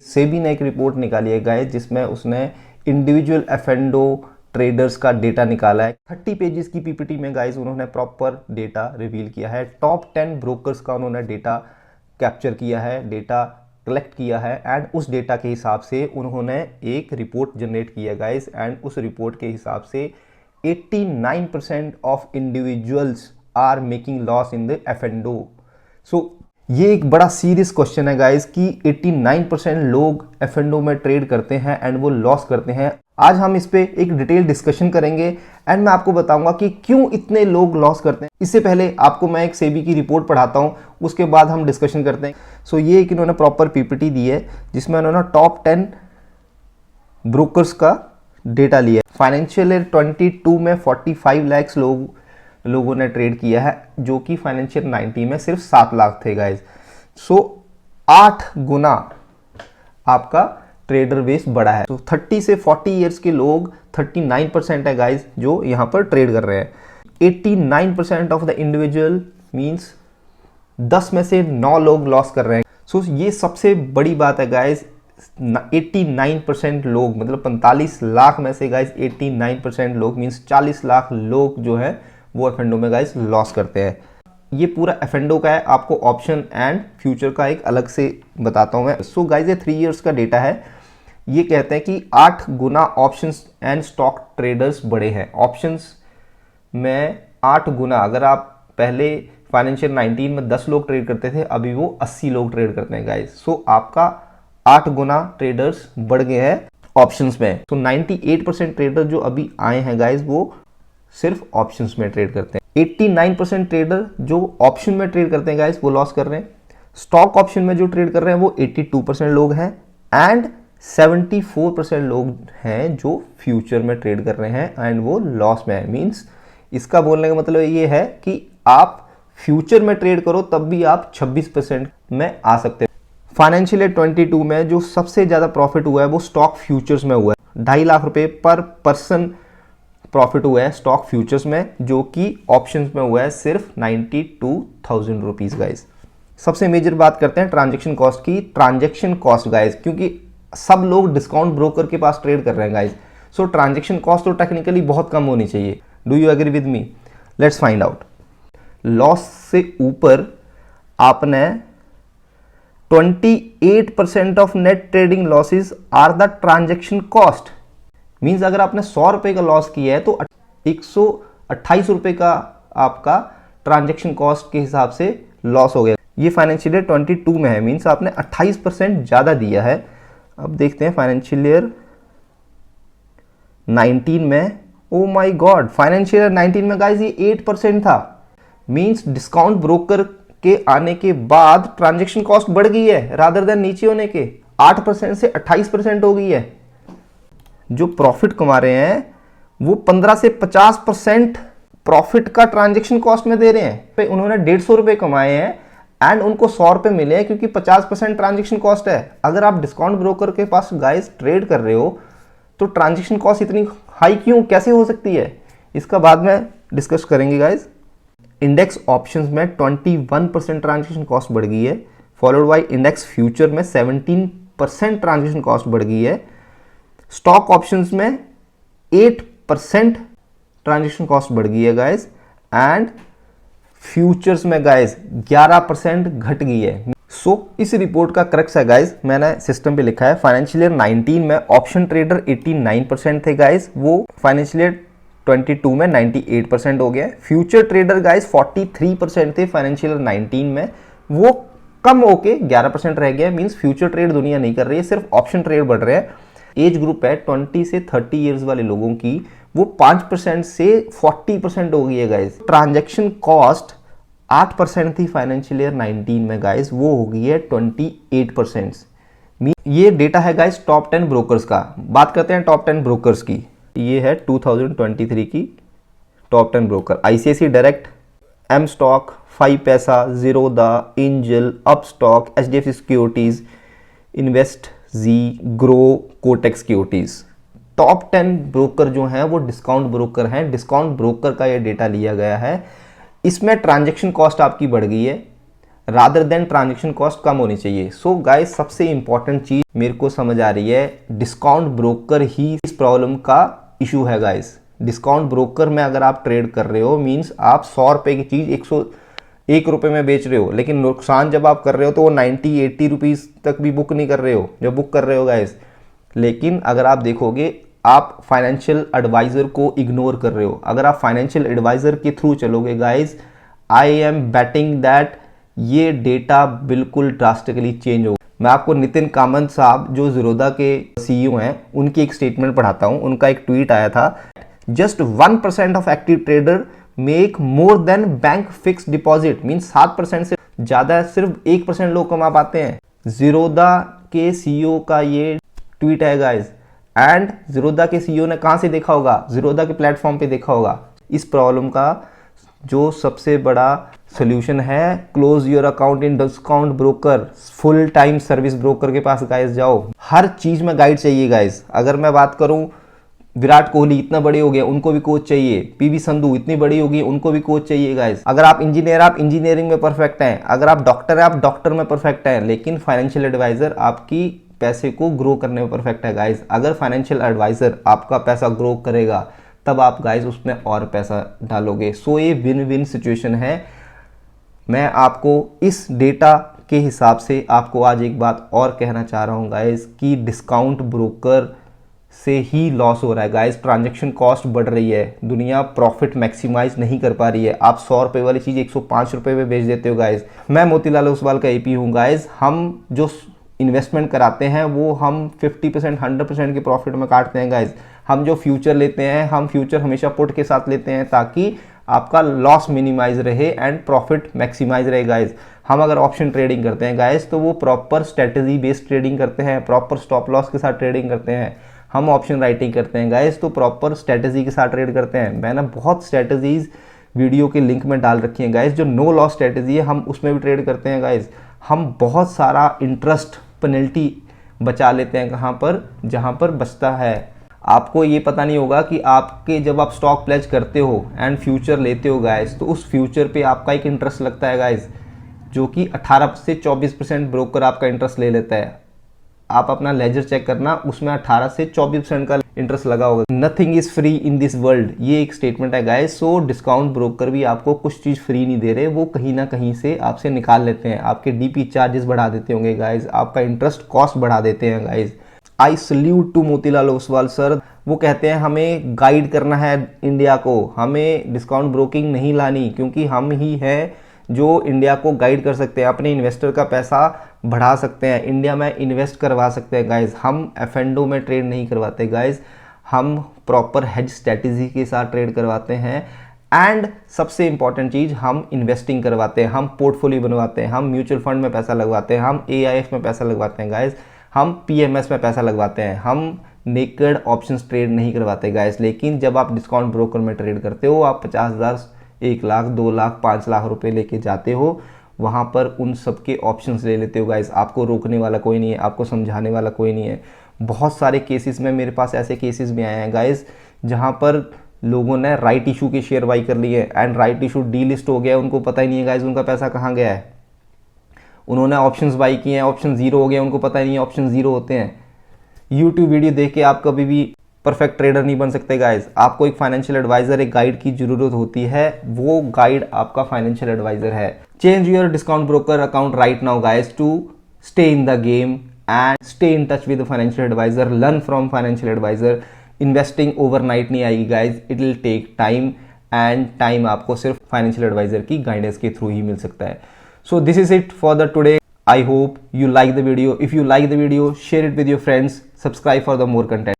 सेबी ने एक रिपोर्ट निकाली है गाइस, जिसमें उसने इंडिविजुअल एफएनडो ट्रेडर्स का डेटा निकाला है। 30 पेजेस की पीपीटी में गाइस उन्होंने प्रॉपर डेटा रिवील किया है। टॉप 10 ब्रोकर्स का उन्होंने डेटा कैप्चर किया है, डेटा कलेक्ट किया है, एंड उस डेटा के हिसाब से उन्होंने एक रिपोर्ट जनरेट की है गाइस। एंड उस रिपोर्ट के हिसाब से 89% of individuals are making loss in the F and O. So ये एक बड़ा सीरियस क्वेश्चन है गाइस कि 89% लोग एफएनडो में ट्रेड करते हैं एंड वो लॉस करते हैं। आज हम इस पे एक डिटेल डिस्कशन करेंगे एंड मैं आपको बताऊंगा कि क्यों इतने लोग लॉस करते हैं। इससे पहले आपको मैं एक सेबी की रिपोर्ट पढ़ाता हूं, उसके बाद हम डिस्कशन करते हैं। सो ये एक इन्होंने प्रॉपर पीपीटी दी है जिसमें उन्होंने टॉप 10 ब्रोकर्स का डेटा लिया है। फाइनेंशियल ईयर 22 में 45 लाख लोगों ने ट्रेड किया है, जो कि फाइनेंशियल 19 में सिर्फ 7 लाख थे गाइज। सो 8 गुना आपका ट्रेडर बेस बढ़ा है। तो 30 से 40 इयर्स के लोग 39% है गाइज जो यहाँ पर ट्रेड कर रहे हैं। 89% ऑफ द इंडिविजुअल मींस 10 में से 9 लोग लॉस कर रहे हैं। सो ये सबसे बड़ी बात है गाइज। 89% लोग मतलब 45 लाख में से गाइज 89% लोग मींस 40 लाख लोग जो है वो एफएनडो में गाइज लॉस करते हैं। ये पूरा एफएनडो का है, आपको ऑप्शन एंड फ्यूचर का एक अलग से बताता हूं मैं। सो गाइज ये 3 इयर्स का डेटा है। ये कहते हैं कि 8 गुना ऑप्शंस एंड स्टॉक ट्रेडर्स बढ़े हैं। ऑप्शंस में 8 गुना, अगर आप पहले फाइनेंशियल 19 में 10 लोग ट्रेड करते थे, अभी वो 80 लोग ट्रेड करते हैं गाइज। सो आपका 8 गुना ट्रेडर्स बढ़ गए हैं ऑप्शंस में। तो 98% ट्रेडर जो अभी आए हैं गाइज वो सिर्फ ऑप्शंस में ट्रेड करते हैं। 89% ट्रेडर जो ऑप्शन में ट्रेड करते हैं गाइज वो लॉस कर रहे हैं। स्टॉक ऑप्शन में जो ट्रेड कर रहे हैं वो 82% लोग हैं एंड 74% लोग हैं जो फ्यूचर में ट्रेड कर रहे हैं एंड वो लॉस में है। मींस इसका बोलने का मतलब ये है कि आप फ्यूचर में ट्रेड करो तब भी आप 26% में आ सकते हैं। फाइनेंशियल ईयर 22 में जो सबसे ज़्यादा प्रॉफिट हुआ है वो स्टॉक फ्यूचर्स में हुआ है। 2.5 लाख रुपए पर पर्सन प्रॉफिट हुआ है स्टॉक फ्यूचर्स में, जो कि ऑप्शंस में हुआ है सिर्फ 92,000 रुपीज़ गाइज। सबसे मेजर बात करते हैं ट्रांजेक्शन कॉस्ट की। ट्रांजेक्शन कॉस्ट गाइज, क्योंकि सब लोग डिस्काउंट ब्रोकर के पास ट्रेड कर रहे हैं गाइज, सो ट्रांजेक्शन कॉस्ट तो टेक्निकली बहुत कम होनी चाहिए। Do you agree with me? Let's find out. Loss से ऊपर आपने 28% of net trading losses are the transaction cost. Means अगर आपने 100 रुपए का लॉस किया है तो 128 रुपए का आपका ट्रांजेक्शन कॉस्ट के हिसाब से लॉस हो गया। ये फाइनेंशियल ईयर 22 में है, मीन्स आपने 28% ज़्यादा दिया है। अब देखते हैं फाइनेंशियल ईयर 19 में। Oh my God, financial year 19 में गाइस ये 8% था। मीन्स डिस्काउंट ब्रोकर के आने के बाद ट्रांजेक्शन कॉस्ट बढ़ गई है रादर देन नीचे होने के। 8% से 28% हो गई है। जो प्रॉफिट कमा रहे हैं वो 15 से 50% प्रॉफिट का ट्रांजेक्शन कॉस्ट में दे रहे हैं। उन्होंने 150 रुपए कमाए हैं एंड उनको 100 रुपए मिले हैं क्योंकि 50% ट्रांजेक्शन कॉस्ट है। अगर आप डिस्काउंट ब्रोकर के पास गाइस ट्रेड कर रहे हो तो ट्रांजेक्शन कॉस्ट इतनी हाई क्यों, कैसे हो सकती है, इसका बाद में डिस्कस करेंगे गाइस। इंडेक्स ऑप्शंस में 21% ट्रांजेक्शन कॉस्ट बढ़ गई है, फॉलोड बाय इंडेक्स फ्यूचर में 17% ट्रांजेक्शन कॉस्ट बढ़ गई है। स्टॉक ऑप्शंस में 8% ट्रांजेक्शन कॉस्ट बढ़ गई है गाइस एंड फ्यूचर्स में गाइस 11% घट गई है। सो इस रिपोर्ट का क्रक्स है गाइस, मैंने सिस्टम पे लिखा है फाइनेंशियल ईयर 19 में ऑप्शन ट्रेडर 89% थे गाइस, वो फाइनेंशियल ईयर 22 में 98% हो गया। फ्यूचर ट्रेडर गाइस 43% थे फाइनेंशियल ईयर 19 में, वो कम होके 11% रह गया। मींस फ्यूचर ट्रेड दुनिया नहीं कर रही है, सिर्फ ऑप्शन ट्रेड बढ़ रहे हैं। एज ग्रुप है 20 से 30 इयर्स वाले लोगों की, वो 5% से 40% हो गई है गाइस। ट्रांजैक्शन कॉस्ट 8% थी फाइनेंशियल ईयर 19 में गाइस, वो हो गई है 28%। ये डेटा है गाइस टॉप 10 ब्रोकर्स का। बात करते हैं टॉप 10 ब्रोकर्स की। ये है 2023 की top 10 broker. ICICI direct, M stock, 5 paisa, Zerodha, angel, Upstox, HDFC securities, invest जी, Groww, Kotak securities. Top 10 broker जो हैं वो डिस्काउंट ब्रोकर हैं। डिस्काउंट ब्रोकर का ये डेटा लिया गया है। इसमें ट्रांजैक्शन कॉस्ट आपकी बढ़ गई है रादर देन ट्रांजेक्शन कॉस्ट कम होनी चाहिए। सो गाइस सबसे इंपॉर्टेंट चीज मेरे को समझ आ रही है, डिस्काउंट ब्रोकर ही इस प्रॉब्लम का इशू है गाइस। डिस्काउंट ब्रोकर में अगर आप ट्रेड कर रहे हो मीन्स आप 100 रुपए की चीज 101 रुपए में बेच रहे हो, लेकिन नुकसान जब आप कर रहे हो तो वो 90-80 रुपीज तक भी बुक नहीं कर रहे हो जो बुक कर रहे हो गाइस। लेकिन अगर आप देखोगे आप फाइनेंशियल एडवाइजर को इग्नोर कर रहे हो। अगर आप फाइनेंशियल एडवाइजर के थ्रू चलोगे guys, I am betting that ये डेटा बिल्कुल ड्रास्टिकली चेंज होगा। मैं आपको नितिन कामत साहब जो ज़ीरोधा के सीईओ हैं उनकी एक स्टेटमेंट पढ़ाता हूं। उनका एक ट्वीट आया था, just 1% of active trader make more than bank fix deposit, mean 7% से ज़्यादा सिर्फ 1% लोग कमा पाते हैं। ज़ीरोधा के सीईओ का ये ट्वीट है गाइज। एंड ज़ीरोधा के सीईओ ने कहाँ से देखा होगा? ज़ीरोधा के प्लेटफॉर्म पे देखा होगा। इस प्रॉब्लम का जो सबसे बड़ा सोल्यूशन है, close your account in discount broker, full time service broker के पास गाइस जाओ। हर चीज में गाइड चाहिए गाइस। अगर मैं बात करूं, विराट कोहली इतना बड़े हो गए, उनको भी कोच चाहिए। पीवी संधू इतनी बड़ी होगी, उनको भी कोच चाहिए गाइस। अगर आप इंजीनियर, आप इंजीनियरिंग में परफेक्ट हैं। अगर आप डॉक्टर हैं, आप डॉक्टर में परफेक्ट हैं। लेकिन फाइनेंशियल एडवाइजर आपकी पैसे को ग्रो करने में परफेक्ट है गाइस। अगर फाइनेंशियल एडवाइजर आपका पैसा ग्रो करेगा तब आप गाइस उसमें और पैसा डालोगे। सो ये विन विन सिचुएशन है। मैं आपको इस डेटा के हिसाब से आपको आज एक बात और कहना चाह रहा हूँ गाइस कि डिस्काउंट ब्रोकर से ही लॉस हो रहा है गाइस। ट्रांजैक्शन कॉस्ट बढ़ रही है, दुनिया प्रॉफिट मैक्सिमाइज नहीं कर पा रही है। आप 100 रुपये वाली चीज़ 105 रुपये में बेच देते हो गाइस। मैं मोतीलाल ओसवाल का एपी हूँ गाइस। हम जो इन्वेस्टमेंट कराते हैं वो हम 50% 100% के प्रॉफिट में काटते हैं गाइस। हम जो फ्यूचर लेते हैं, हम फ्यूचर हमेशा पुट के साथ लेते हैं ताकि आपका लॉस मिनिमाइज रहे एंड प्रॉफिट मैक्सिमाइज रहे गाइस। हम अगर ऑप्शन ट्रेडिंग करते हैं गाइस तो वो प्रॉपर स्ट्रेटेजी बेस्ड ट्रेडिंग करते हैं, प्रॉपर स्टॉप लॉस के साथ ट्रेडिंग करते हैं। हम ऑप्शन राइटिंग करते हैं गाइस तो प्रॉपर स्ट्रेटेजी के साथ ट्रेड करते हैं। मैंने बहुत स्ट्रेटेजीज वीडियो के लिंक में डाल रखी है गाइस। जो नो लॉस स्ट्रेटेजी है हम उसमें भी ट्रेड करते हैं गाइस। हम बहुत सारा इंटरेस्ट पेनल्टी बचा लेते हैं कहाँ पर, जहाँ पर बचता है। आपको ये पता नहीं होगा कि आपके जब आप स्टॉक प्लेज करते हो एंड फ्यूचर लेते हो गाइस तो उस फ्यूचर पे आपका एक इंटरेस्ट लगता है गाइस, जो कि 18 से 24% ब्रोकर आपका इंटरेस्ट ले लेता है। आप अपना लेजर चेक करना, उसमें 18 से 24% का इंटरेस्ट लगा होगा। Nothing is free in this world, ये एक स्टेटमेंट है गाइस। सो डिस्काउंट ब्रोकर भी आपको कुछ चीज फ्री नहीं दे रहे, वो कहीं ना कहीं से आपसे निकाल लेते हैं। आपके डीपी चार्जेस बढ़ा देते होंगे गाइस, आपका इंटरेस्ट कॉस्ट बढ़ा देते हैं guys. I salute to Motilal Oswal sir. वो कहते हैं हमें गाइड करना है इंडिया को, हमें डिस्काउंट ब्रोकिंग नहीं लानी, क्योंकि हम ही हैं जो इंडिया को गाइड कर सकते हैं, अपने इन्वेस्टर का पैसा बढ़ा सकते हैं, इंडिया में इन्वेस्ट करवा सकते हैं गाइज। हम एफएनडो में ट्रेड नहीं करवाते गाइज, हम प्रॉपर हेज स्ट्रेटेजी के साथ ट्रेड करवाते हैं। एंड सबसे इंपॉर्टेंट चीज़, हम इन्वेस्टिंग करवाते हैं, हम पोर्टफोलियो बनवाते हैं, हम म्यूचुअल फंड में पैसा लगवाते हैं, हम AIF में पैसा लगवाते हैं गाइज, हम PMS में पैसा लगवाते हैं। हम नेकेड ऑप्शंस ट्रेड नहीं करवाते गाइस। लेकिन जब आप डिस्काउंट ब्रोकर में ट्रेड करते हो, आप 50,000, 1 लाख, 2 लाख, 5 लाख रुपए लेके जाते हो, वहाँ पर उन सबके ऑप्शंस ले लेते हो गाइस। आपको रोकने वाला कोई नहीं है, आपको समझाने वाला कोई नहीं है। बहुत सारे केसेस में, मेरे पास ऐसे केसेस भी आए हैं गाइस जहाँ पर लोगों ने राइट इशू के शेयर बाई कर लिए एंड राइट इशू डीलिस्ट हो गया, उनको पता ही नहीं है गाइस उनका पैसा कहाँ गया है। उन्होंने ऑप्शंस बाई किए हैं, ऑप्शन जीरो हो गए, उनको पता ही नहीं है ऑप्शन जीरो होते हैं। यूट्यूब वीडियो देख के आप कभी भी परफेक्ट ट्रेडर नहीं बन सकते गाइस। आपको एक फाइनेंशियल एडवाइजर, एक गाइड की जरूरत होती है, वो गाइड आपका फाइनेंशियल एडवाइजर है। Change your discount broker account right now guys to stay in the game and stay in touch with financial adviser, learn from financial adviser. Investing overnight नहीं आएगी guys, it will take time and time आपको सिर्फ financial adviser की guidance के through ही मिल सकता है। So this is it for the today. I hope you like the video. If you like the video, share it with your friends. Subscribe for the more content.